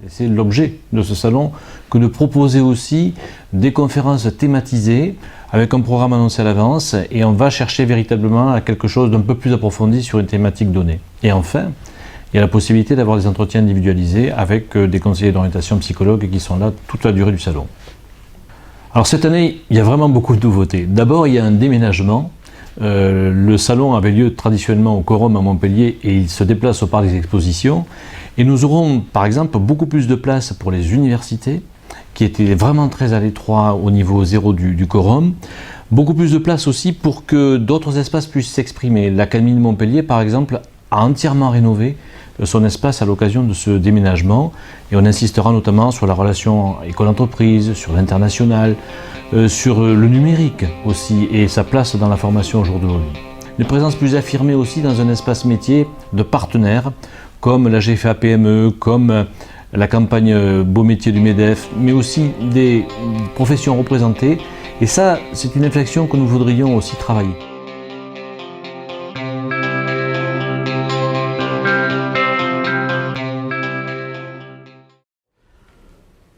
C'est l'objet de ce salon que de proposer aussi des conférences thématisées avec un programme annoncé à l'avance et on va chercher véritablement à quelque chose d'un peu plus approfondi sur une thématique donnée. Et enfin, il y a la possibilité d'avoir des entretiens individualisés avec des conseillers d'orientation psychologues qui sont là toute la durée du salon. Alors cette année, il y a vraiment beaucoup de nouveautés. D'abord, il y a un déménagement. Le salon avait lieu traditionnellement au Quorum à Montpellier et il se déplace au parc des expositions. Et nous aurons par exemple beaucoup plus de place pour les universités qui étaient vraiment très à l'étroit au niveau 0 du Quorum. Beaucoup plus de place aussi pour que d'autres espaces puissent s'exprimer. L'Académie de Montpellier par exemple a entièrement rénové son espace à l'occasion de ce déménagement et on insistera notamment sur la relation école-entreprise, sur l'international, sur le numérique aussi et sa place dans la formation au jour d'aujourd'hui. Une présence plus affirmée aussi dans un espace métier de partenaires comme la GFA PME, comme la campagne Beaux métiers du MEDEF, mais aussi des professions représentées. Et ça, c'est une inflexion que nous voudrions aussi travailler.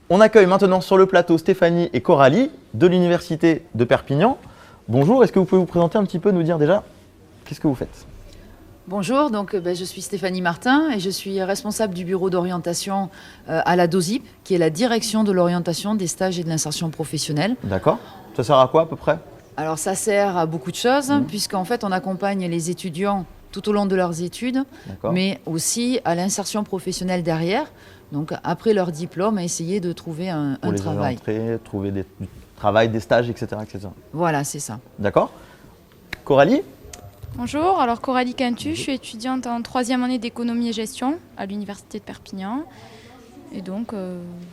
On accueille maintenant sur le plateau Stéphanie et Coralie de l'Université de Perpignan. Bonjour, est-ce que vous pouvez vous présenter un petit peu, nous dire déjà qu'est-ce que vous faites ? Bonjour, donc je suis Stéphanie Martin et je suis responsable du bureau d'orientation à la DOSIP, qui est la direction de l'orientation des stages et de l'insertion professionnelle. D'accord. Ça sert à quoi à peu près ? Alors ça sert à beaucoup de choses, puisqu'en fait on accompagne les étudiants tout au long de leurs études, mais aussi à l'insertion professionnelle derrière. Donc après leur diplôme, à essayer de trouver un travail. Trouver du travail, des stages, etc. etc. Voilà, c'est ça. D'accord. Coralie ? Bonjour, alors Coralie Cantu, je suis étudiante en 3e année d'économie et gestion à l'Université de Perpignan. Et donc...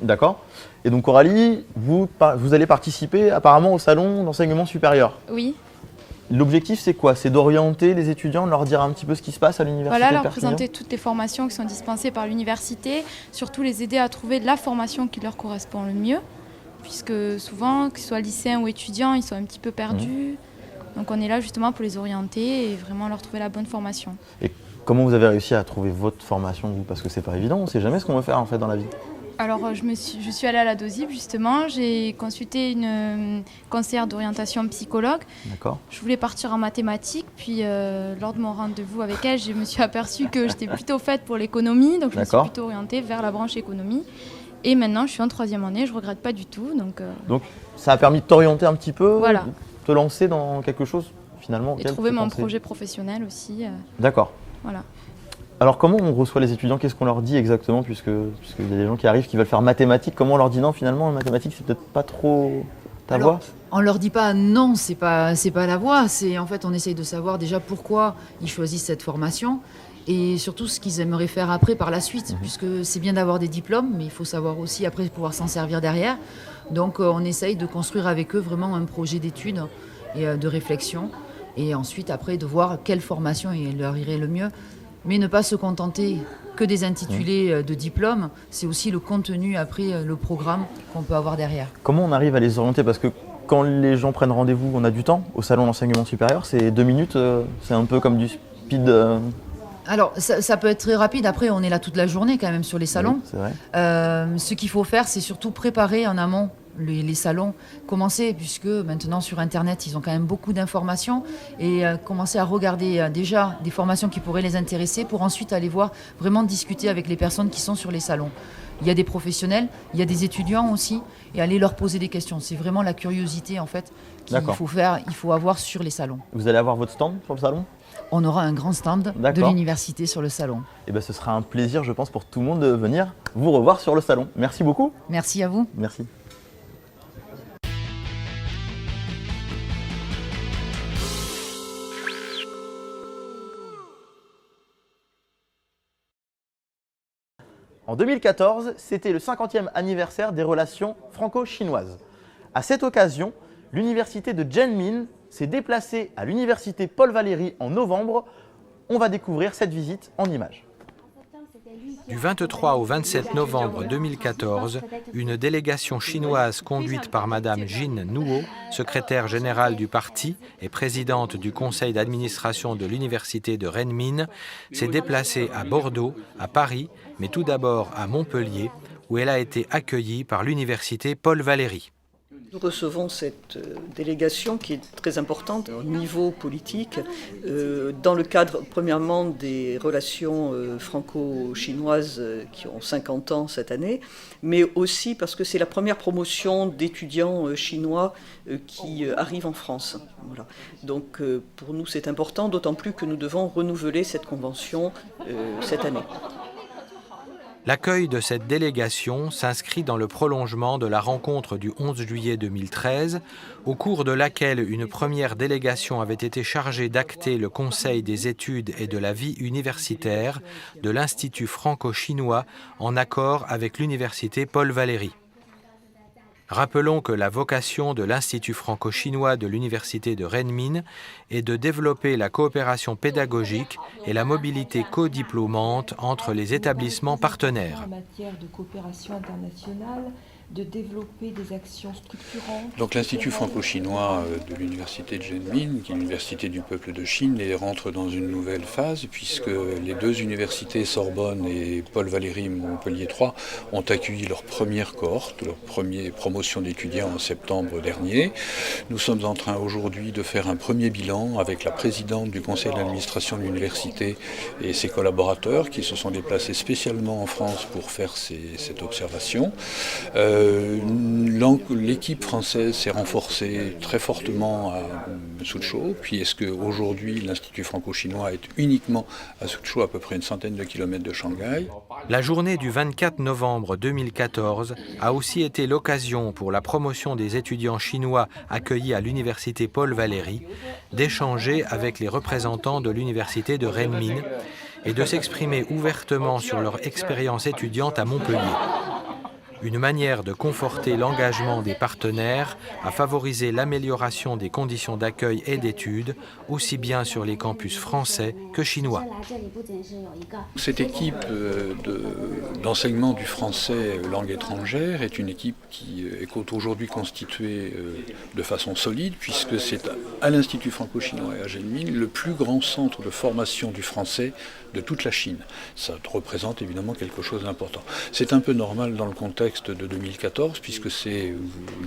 D'accord. Et donc Coralie, vous allez participer apparemment au salon d'enseignement supérieur. Oui. L'objectif c'est quoi ? C'est d'orienter les étudiants, de leur dire un petit peu ce qui se passe à l'Université de Perpignan ? Leur présenter toutes les formations qui sont dispensées par l'université, surtout les aider à trouver la formation qui leur correspond le mieux, puisque souvent, que ce soit lycéens ou étudiants, ils sont un petit peu perdus. Donc on est là justement pour les orienter et vraiment leur trouver la bonne formation. Et comment vous avez réussi à trouver votre formation, vous ? Parce que c'est pas évident, on ne sait jamais ce qu'on veut faire en fait dans la vie. Alors, je suis allée à la DOSIP, justement. J'ai consulté une conseillère d'orientation psychologue. D'accord. Je voulais partir en mathématiques. Puis, lors de mon rendez-vous avec elle, je me suis aperçue que j'étais plutôt faite pour l'économie. Donc, je me suis plutôt orientée vers la branche économie. Et maintenant, je suis en 3e année. Je ne regrette pas du tout. Donc, ça a permis de t'orienter un petit peu, voilà. De te lancer dans quelque chose, finalement. Et trouver mon projet professionnel aussi. D'accord. Voilà. Alors comment on reçoit les étudiants? Qu'est-ce qu'on leur dit exactement, puisqu'il y a des gens qui arrivent qui veulent faire mathématiques? Comment on leur dit non, finalement, la mathématique, c'est peut-être pas trop ta voie? On leur dit pas non, c'est pas la voie. En fait, on essaye de savoir déjà pourquoi ils choisissent cette formation et surtout ce qu'ils aimeraient faire après par la suite, puisque c'est bien d'avoir des diplômes, mais il faut savoir aussi après pouvoir s'en servir derrière. Donc on essaye de construire avec eux vraiment un projet d'études et de réflexion, et ensuite après de voir quelle formation leur irait le mieux. Mais ne pas se contenter que des intitulés de diplôme, c'est aussi le contenu après, le programme qu'on peut avoir derrière. Comment on arrive à les orienter? Parce que quand les gens prennent rendez-vous, on a du temps. Au salon d'enseignement supérieur, c'est 2 minutes, c'est un peu comme du speed. Alors, ça peut être très rapide. Après, on est là toute la journée quand même sur les salons. Oui, c'est vrai. Ce qu'il faut faire, c'est surtout préparer en amont les salons, commencer, puisque maintenant sur Internet, ils ont quand même beaucoup d'informations, et commencer à regarder déjà des formations qui pourraient les intéresser pour ensuite aller voir, vraiment discuter avec les personnes qui sont sur les salons. Il y a des professionnels, il y a des étudiants aussi, et aller leur poser des questions. C'est vraiment la curiosité en fait qu'il faut avoir sur les salons. Vous allez avoir votre stand sur le salon? On aura un grand stand de l'université sur le salon. Et ce sera un plaisir, je pense, pour tout le monde de venir vous revoir sur le salon. Merci beaucoup. Merci à vous. Merci. En 2014, c'était le 50e anniversaire des relations franco-chinoises. À cette occasion, l'université de Genmin s'est déplacée à l'université Paul Valéry en novembre. On va découvrir cette visite en images. Du 23 au 27 novembre 2014, une délégation chinoise conduite par Madame Jin Nuo, secrétaire générale du parti et présidente du conseil d'administration de l'université de Renmin, s'est déplacée à Bordeaux, à Paris, mais tout d'abord à Montpellier, où elle a été accueillie par l'université Paul Valéry. Nous recevons cette délégation qui est très importante au niveau politique, dans le cadre, premièrement, des relations franco-chinoises qui ont 50 ans cette année, mais aussi parce que c'est la première promotion d'étudiants chinois qui arrive en France. Voilà. Donc pour nous c'est important, d'autant plus que nous devons renouveler cette convention cette année. L'accueil de cette délégation s'inscrit dans le prolongement de la rencontre du 11 juillet 2013, au cours de laquelle une première délégation avait été chargée d'acter le Conseil des études et de la vie universitaire de l'Institut franco-chinois en accord avec l'université Paul Valéry. Rappelons que la vocation de l'Institut franco-chinois de l'université de Renmin est de développer la coopération pédagogique et la mobilité codiplômante entre les établissements partenaires. En matière de coopération internationale, de développer des actions structurantes. Donc l'Institut franco-chinois de l'université de Genmin, qui est l'université du peuple de Chine, rentre dans une nouvelle phase puisque les deux universités, Sorbonne et Paul Valéry Montpellier 3, ont accueilli leur première cohorte, leur première promotion d'étudiants en septembre dernier. Nous sommes en train aujourd'hui de faire un premier bilan avec la présidente du conseil d'administration de l'université et ses collaborateurs qui se sont déplacés spécialement en France pour faire cette observation. L'équipe française s'est renforcée très fortement à Suzhou, puis est-ce qu'aujourd'hui l'Institut franco-chinois est uniquement à Suzhou, à peu près une centaine de kilomètres de Shanghai. La journée du 24 novembre 2014 a aussi été l'occasion pour la promotion des étudiants chinois accueillis à l'université Paul Valéry d'échanger avec les représentants de l'université de Renmin et de s'exprimer ouvertement sur leur expérience étudiante à Montpellier. une manière de conforter l'engagement des partenaires à favoriser l'amélioration des conditions d'accueil et d'études, aussi bien sur les campus français que chinois. Cette équipe d'enseignement du français langue étrangère est une équipe qui est aujourd'hui constituée de façon solide, puisque c'est à l'Institut franco-chinois et à Genmine le plus grand centre de formation du français de toute la Chine. Ça représente évidemment quelque chose d'important. C'est un peu normal dans le contexte de 2014, puisque c'est,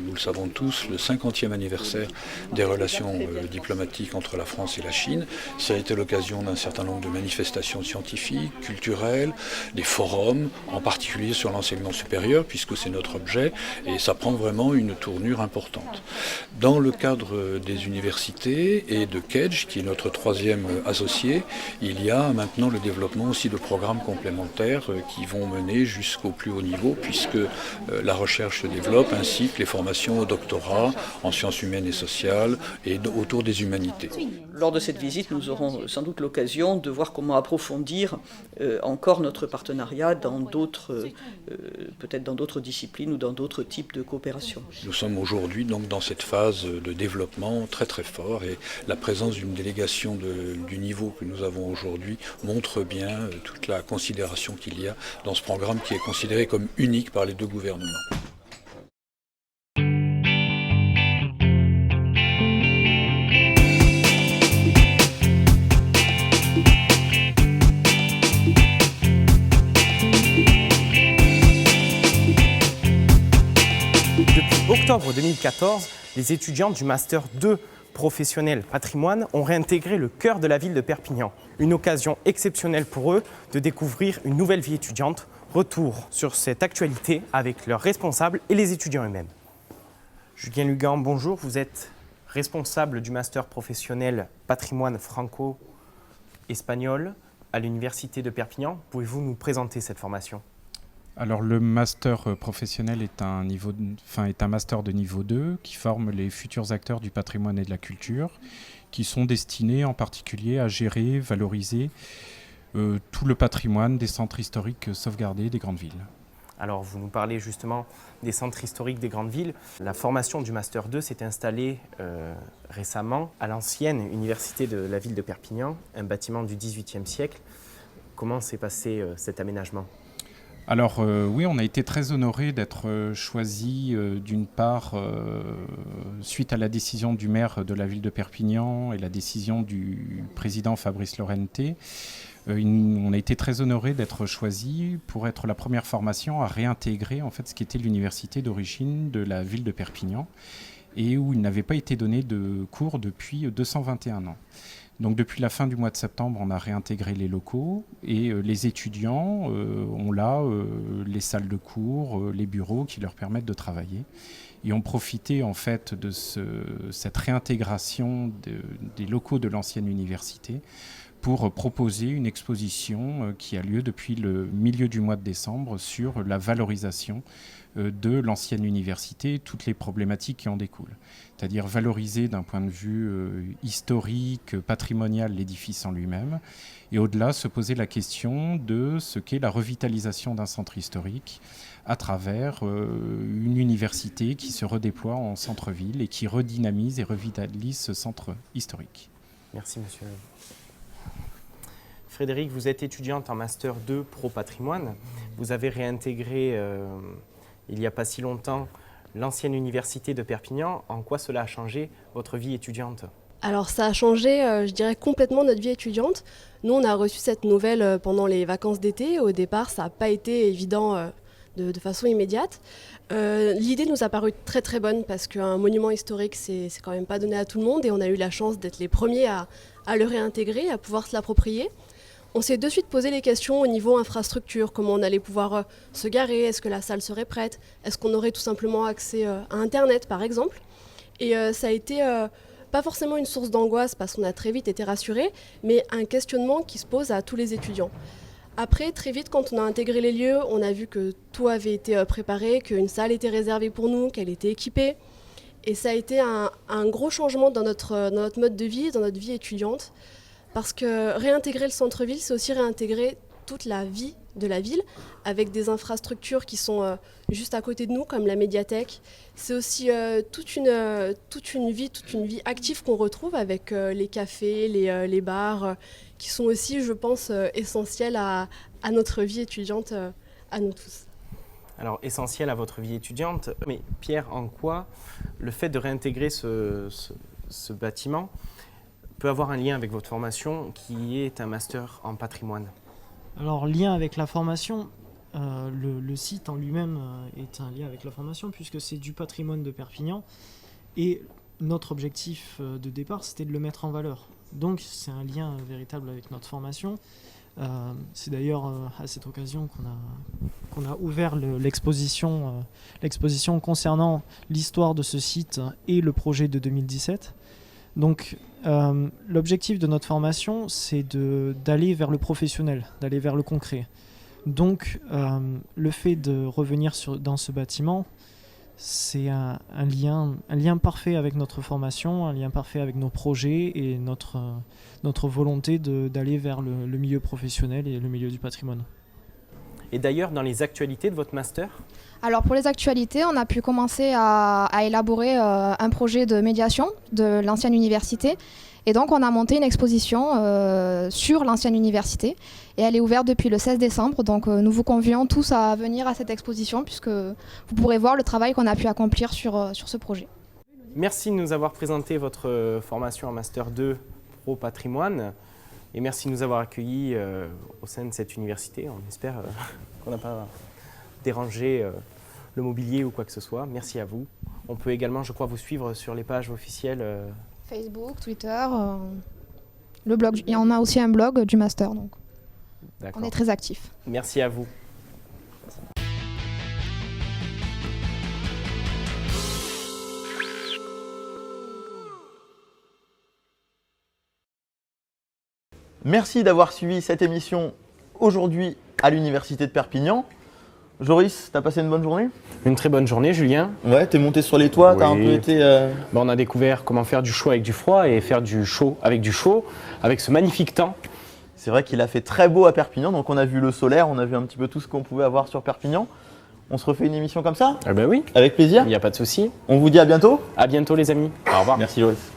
nous le savons tous, le 50e anniversaire des relations diplomatiques entre la France et la Chine. Ça a été l'occasion d'un certain nombre de manifestations scientifiques, culturelles, des forums, en particulier sur l'enseignement supérieur, puisque c'est notre objet, et ça prend vraiment une tournure importante. Dans le cadre des universités et de KEDGE, qui est notre troisième associé, il y a maintenant le développement aussi de programmes complémentaires qui vont mener jusqu'au plus haut niveau, puisque la recherche se développe, ainsi que les formations au doctorat en sciences humaines et sociales et autour des humanités. Lors de cette visite, nous aurons sans doute l'occasion de voir comment approfondir encore notre partenariat dans d'autres, peut-être dans d'autres disciplines ou dans d'autres types de coopération. Nous sommes aujourd'hui donc dans cette phase de développement très très fort, et la présence d'une délégation du niveau que nous avons aujourd'hui montre bien toute la considération qu'il y a dans ce programme qui est considéré comme unique par les deux gouvernements. Depuis octobre 2014, les étudiants du Master 2 professionnel patrimoine ont réintégré le cœur de la ville de Perpignan. Une occasion exceptionnelle pour eux de découvrir une nouvelle vie étudiante. Retour sur cette actualité avec leurs responsables et les étudiants eux-mêmes. Julien Lugan, bonjour. Vous êtes responsable du Master professionnel patrimoine franco-espagnol à l'Université de Perpignan. Pouvez-vous nous présenter cette formation ? Alors le master professionnel est un master de niveau 2 qui forme les futurs acteurs du patrimoine et de la culture, qui sont destinés en particulier à gérer, valoriser tout le patrimoine des centres historiques sauvegardés des grandes villes. Alors vous nous parlez justement des centres historiques des grandes villes. La formation du Master 2 s'est installée récemment à l'ancienne université de la ville de Perpignan, un bâtiment du XVIIIe siècle. Comment s'est passé cet aménagement ? Alors oui, on a été très honorés d'être choisis d'une part suite à la décision du maire de la ville de Perpignan et la décision du président Fabrice Lorente. On a été très honorés d'être choisis pour être la première formation à réintégrer en fait ce qui était l'université d'origine de la ville de Perpignan et où il n'avait pas été donné de cours depuis 221 ans. Donc depuis la fin du mois de septembre, on a réintégré les locaux et les étudiants ont là les salles de cours, les bureaux qui leur permettent de travailler et ont profité en fait de cette réintégration des locaux de l'ancienne université pour proposer une exposition qui a lieu depuis le milieu du mois de décembre sur la valorisation de l'ancienne université, toutes les problématiques qui en découlent. C'est-à-dire valoriser d'un point de vue historique, patrimonial, l'édifice en lui-même, et au-delà se poser la question de ce qu'est la revitalisation d'un centre historique à travers une université qui se redéploie en centre-ville et qui redynamise et revitalise ce centre historique. Merci monsieur. Frédéric, vous êtes étudiante en Master 2 Pro Patrimoine. Vous avez réintégré il n'y a pas si longtemps l'ancienne université de Perpignan. En quoi cela a changé votre vie étudiante ? Alors ça a changé, je dirais, complètement notre vie étudiante. Nous, on a reçu cette nouvelle pendant les vacances d'été. Au départ, ça n'a pas été évident de façon immédiate. L'idée nous a paru très très bonne parce qu'un monument historique, c'est quand même pas donné à tout le monde et on a eu la chance d'être les premiers à le réintégrer, à pouvoir se l'approprier. On s'est de suite posé les questions au niveau infrastructure, comment on allait pouvoir se garer, est-ce que la salle serait prête, est-ce qu'on aurait tout simplement accès à Internet par exemple. Et ça a été pas forcément une source d'angoisse parce qu'on a très vite été rassurés, mais un questionnement qui se pose à tous les étudiants. Après, très vite, quand on a intégré les lieux, on a vu que tout avait été préparé, qu'une salle était réservée pour nous, qu'elle était équipée. Et ça a été un gros changement dans notre mode de vie, dans notre vie étudiante. Parce que réintégrer le centre-ville, c'est aussi réintégrer toute la vie de la ville, avec des infrastructures qui sont juste à côté de nous, comme la médiathèque. C'est aussi toute une vie active qu'on retrouve avec les cafés, les bars, qui sont aussi, je pense, essentiels à notre vie étudiante, à nous tous. Alors, essentiel à votre vie étudiante, mais Pierre, en quoi le fait de réintégrer ce bâtiment peut avoir un lien avec votre formation qui est un master en patrimoine? Alors, lien avec la formation, le site en lui-même est un lien avec la formation puisque c'est du patrimoine de Perpignan et notre objectif de départ c'était de le mettre en valeur. Donc c'est un lien véritable avec notre formation. C'est d'ailleurs à cette occasion qu'on a ouvert l'exposition concernant l'histoire de ce site et le projet de 2017. Donc l'objectif de notre formation, c'est d'aller vers le professionnel, d'aller vers le concret. Donc le fait de revenir dans ce bâtiment, c'est un lien parfait avec notre formation, un lien parfait avec nos projets et notre volonté d'aller vers le milieu professionnel et le milieu du patrimoine. Et d'ailleurs, dans les actualités de votre master? Alors pour les actualités, on a pu commencer à élaborer un projet de médiation de l'ancienne université. Et donc on a monté une exposition sur l'ancienne université. Et elle est ouverte depuis le 16 décembre. Donc nous vous convions tous à venir à cette exposition puisque vous pourrez voir le travail qu'on a pu accomplir sur ce projet. Merci de nous avoir présenté votre formation en Master 2 Pro Patrimoine. Et merci de nous avoir accueillis au sein de cette université. On espère qu'on n'a pas dérangé le mobilier ou quoi que ce soit. Merci à vous. On peut également, je crois, vous suivre sur les pages officielles. Facebook, Twitter, le blog. Et on a aussi un blog du master. Donc on est très actifs. Merci à vous. Merci d'avoir suivi cette émission aujourd'hui à l'Université de Perpignan. Joris, t'as passé une bonne journée? Une très bonne journée, Julien. Ouais, t'es monté sur les toits, oui. T'as un peu été... On a découvert comment faire du chaud avec du froid et faire du chaud, avec ce magnifique temps. C'est vrai qu'il a fait très beau à Perpignan, donc on a vu le solaire, on a vu un petit peu tout ce qu'on pouvait avoir sur Perpignan. On se refait une émission comme ça? Eh ben oui. Avec plaisir. Il n'y a pas de souci. On vous dit à bientôt. À bientôt les amis. Au revoir. Merci Joris.